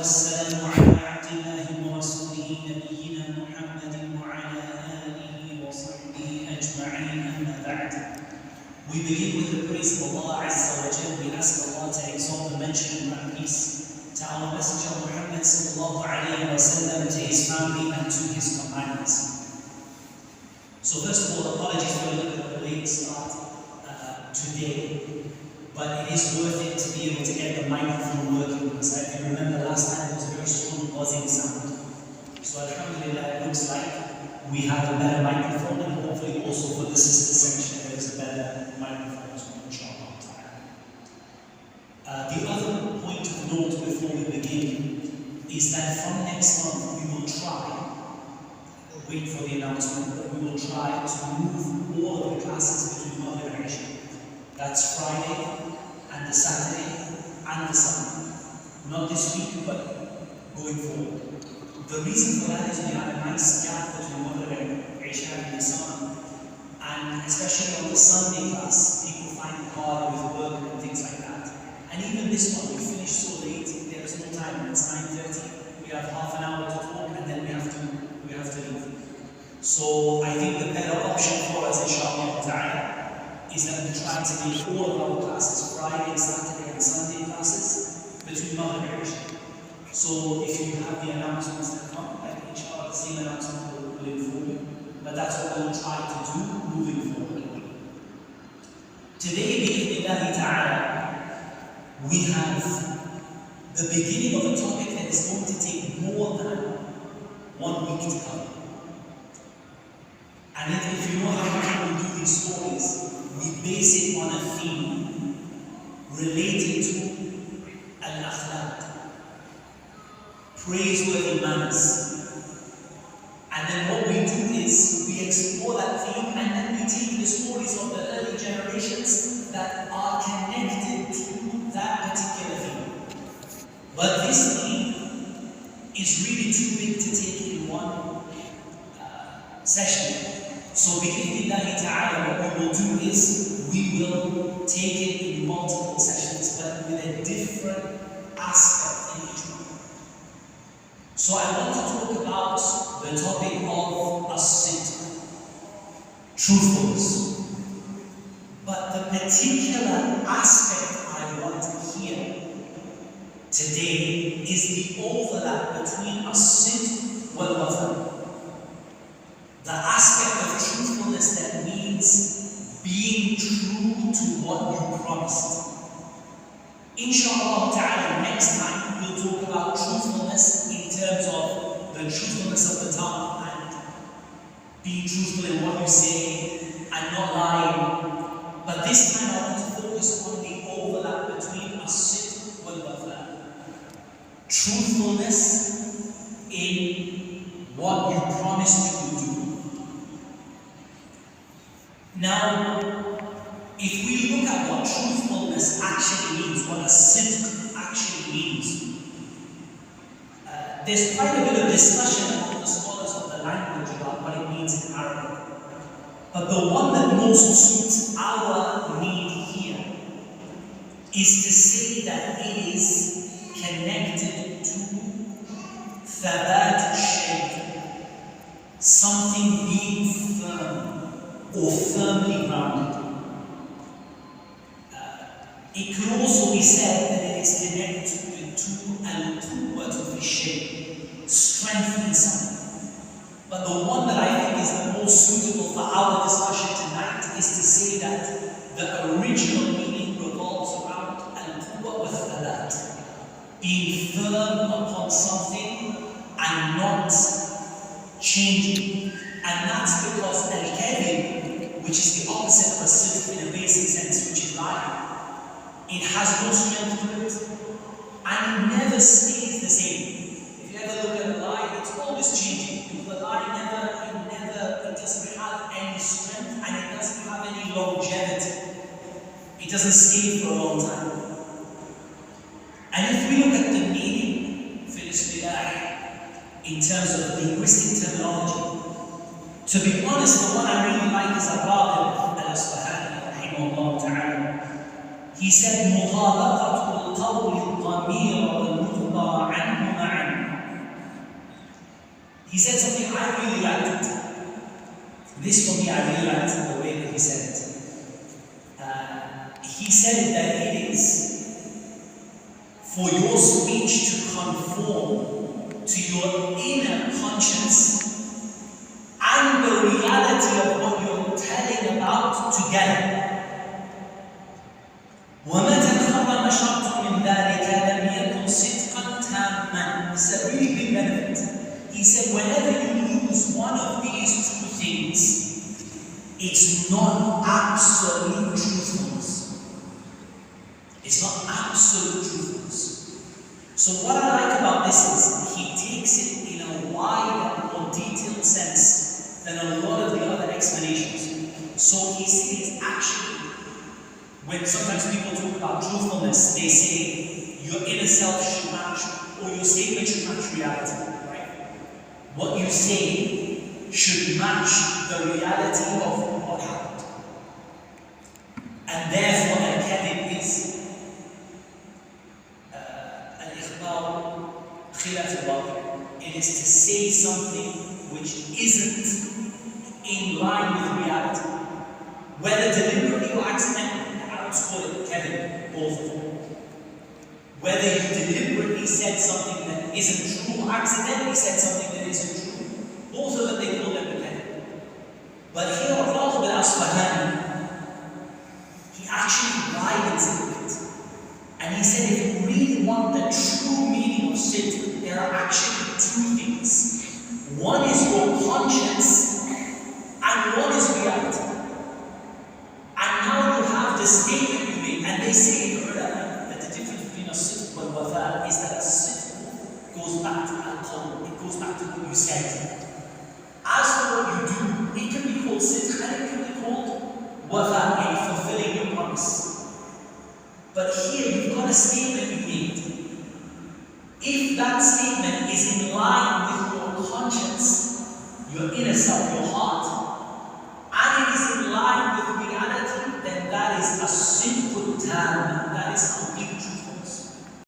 والسلام على عبد الله ورسوله نبينا محمد وعلى آله وصحبه أجمعين أما بعد. We begin with the praise of Allah Azza wa Jal. We ask Allah to exalt the mention and peace to our Messenger Muhammad sallallahu alayhi wa sallam, to his family and to his companions. So first of all, apologies for a little bit of a late start today, but it is worth it to be able to get the microphone working, because if you remember last time it was a very strong buzzing sound. So alhamdulillah, it looks like we have a better microphone, and hopefully also for the sister section there is a better microphone as well, inshallah. The other point of note before we begin is that from next month we will try, wait for the announcement, but we will try to move all of the classes between Maghrib and Isha. That's Friday and the Saturday and the Sunday. Not this week, but going forward. The reason for that is we have a nice gap between Maghrib and Isha in the summer, and especially on the Sunday class, people find it hard with work and things like that. And even this one, we finished so late, there is no time, it's 9:30, we have half an hour to talk, and then we have to leave. So I think the better option for us, inshallah ta'ala, is that we try to make all of our classes, Friday, Saturday and Sunday classes, between Maghrib and Isha. So if you have the announcements that come, like inshallah the same announcement will inform you. But that's what we'll try to do moving forward. Today, bi'idhnillahi ta'ala, we have the beginning of a topic that is going to take more than 1 week to cover. And if you know how we do these stories, we base it on a theme related to al-Akhlaq, praiseworthy manners. And then what we do is we explore that theme, and then we take the stories of the early generations that are connected to that particular theme. But this theme is really too big to take in one session. So bi'idhnillahi ta'ala, what we will do is we will take it in multiple sessions, but with a different aspect in each one. So I want to talk about the topic of as-sidq, truthfulness. But the particular aspect I want here today is the overlap between as-sidq wal-wafa. The aspect of truthfulness that means being true to what you promised. Inshallah ta'ala, next time we'll talk about truthfulness in terms of the truthfulness of the tongue and being truthful in what you say and not lying. But this time I want to focus on the overlap between as-sidq wal-wafa. Truthfulness in what you promised you would do. Now, if we look at what truthfulness actually means, what as-sidq actually means, there's quite a bit of discussion among the scholars of the language about what it means in Arabic. But the one that most suits our need here is to say that it is connected to thabat shay, something being firm or firmly grounded. It could also be said that it is connected to al-quwwatu fi shay, strength in something. But the one that I think is the most suitable for our discussion tonight is to say that the original meaning revolves around al-quwwa wa thabat, being firm upon something and not changing. And that's because al-kadhib, which is the opposite of as-sidq in a basic sense, which is lying, it has no strength to it, and it never stays the same. If you ever look at a lie, it's always changing. Because the lie it doesn't have any strength, and it doesn't have any longevity. It doesn't stay for a long time. And if we look at the meaning for this in terms of linguistic terminology, to be honest, the one I really like is Al-Ragib al-Asfahani, rahimahullah ta'ala. He said, مُطَابَقَةُ الْقَوْلِ الضَّمِيرَ وَالْمُخْبَرَ عَنْهُمَا He said something I really liked it. This for me, I really liked the way that he said it. He said that it is for your speech to conform to your inner conscience and the reality of what you're telling about together. وَمَتَى انْخَرَّمَ شَرْطٌ مِنْ ذَلِكَ لَمْ يَكُنْ صِدْقًا تَامًا. It's a really big benefit. He said, whenever you lose one of these two things, it's not absolute truthfulness. It's not absolute truthfulness. So what I like about this is he takes it in a wider, more detailed sense than a lot of the other explanations. So he says actually, when sometimes people talk about truthfulness, they say your inner self should match, or your statement should match reality, right? What you say should match the reality of what happened. And therefore, al-kadhib is al-ikhbar khilaf al-batil. It is to say something which isn't in line with reality, whether deliberately or accidentally. Arabs call it kadhib, both of them. Whether you deliberately said something that isn't true, or accidentally said something that isn't true, both of them they call them kadhib. But here, Allah bin Asfahani, he actually widens it a bit. And he said, if you really want the true meaning of sidq, there are actually two things. One is your conscience, and one is reality. And now you have the statement you made, and they say in ulama that the difference between a sidq and wafa is that a sidq goes back to al-qawl, it goes back to what you said. As for what you do, it can be called sidq and it can be called wafa, in fulfilling your promise. But here you've got a statement you made. If that statement